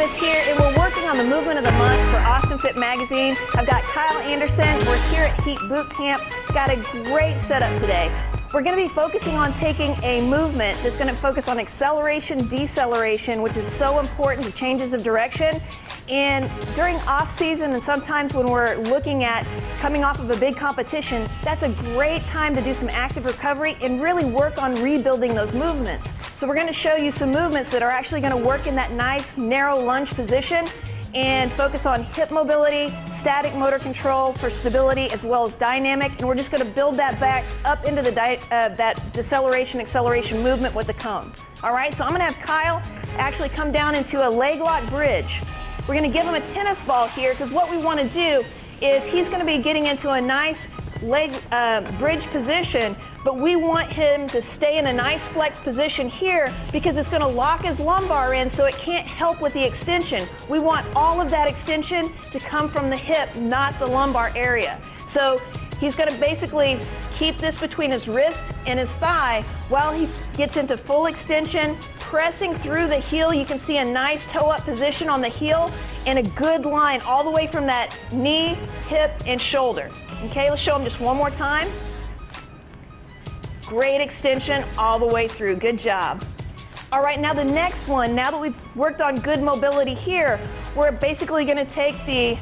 Vives here, and we're working on the movement of the month for Austin Fit Magazine. I've got Kyle Anderson. We're here at Heat Bootcamp. Got a great setup today. We're going to be focusing on taking a movement that's going to focus on acceleration, deceleration, which is so important to changes of direction. And during off season and sometimes when we're looking at coming off of a big competition, that's a great time to do some active recovery and really work on rebuilding those movements. So we're going to show you some movements that are actually going to work in that nice narrow lunge position and focus on hip mobility, static motor control for stability, as well as dynamic. And we're just going to build that back up into the that deceleration, acceleration movement with the cone. All right, so I'm going to have Kyle actually come down into a leg lock bridge. We're going to give him a tennis ball here because what we want to do is he's going to be getting into a nice leg bridge position, but we want him to stay in a nice flex position here because it's going to lock his lumbar in so it can't help with the extension. We want all of that extension to come from the hip, not the lumbar area. So he's going to basically keep this between his wrist and his thigh while he gets into full extension, pressing through the heel. You can see a nice toe-up position on the heel and a good line all the way from that knee, hip, and shoulder. Okay, let's show him just one more time. Great extension all the way through. Good job. All right, now the next one, now that we've worked on good mobility here, we're basically going to take the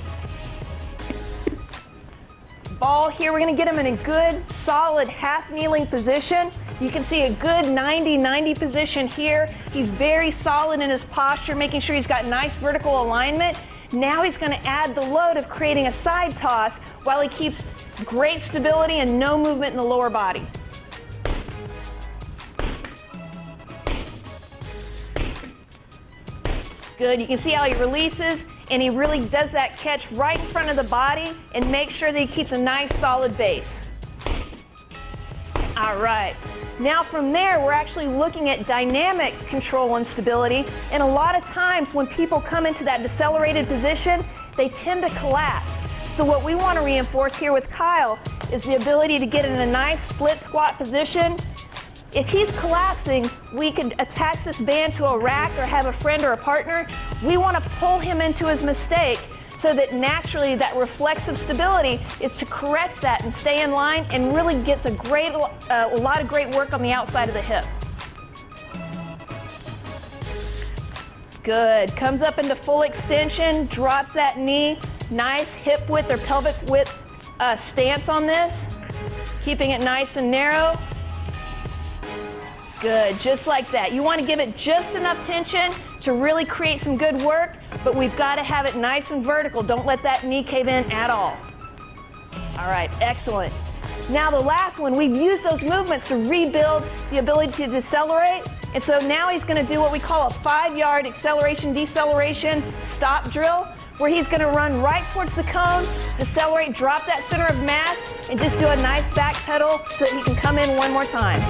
ball here. We're going to get him in a good, solid half kneeling position. You can see a good 90-90 position here. He's very solid in his posture, making sure he's got nice vertical alignment. Now he's going to add the load of creating a side toss while he keeps great stability and no movement in the lower body. Good, you can see how he releases and he really does that catch right in front of the body and make sure that he keeps a nice solid base. All right. Now from there, we're actually looking at dynamic control and stability. And a lot of times when people come into that decelerated position, they tend to collapse. So what we want to reinforce here with Kyle is the ability to get in a nice split squat position. If he's collapsing, we could attach this band to a rack or have a friend or a partner. We want to pull him into his mistake so that naturally that reflexive stability is to correct that and stay in line and really gets a lot of great work on the outside of the hip. Good, comes up into full extension, drops that knee, nice hip width or pelvic width stance on this, keeping it nice and narrow. Good, just like that. You want to give it just enough tension to really create some good work, but we've got to have it nice and vertical. Don't let that knee cave in at all. All right, excellent. Now the last one, we've used those movements to rebuild the ability to decelerate, and so now he's going to do what we call a 5-yard acceleration, deceleration, stop drill, where he's going to run right towards the cone, decelerate, drop that center of mass, and just do a nice back pedal so that he can come in one more time.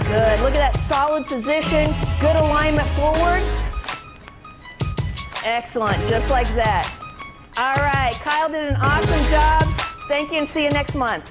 Good, look at that solid position, good alignment forward. Excellent, just like that. All right, Kyle did an awesome job. Thank you and see you next month.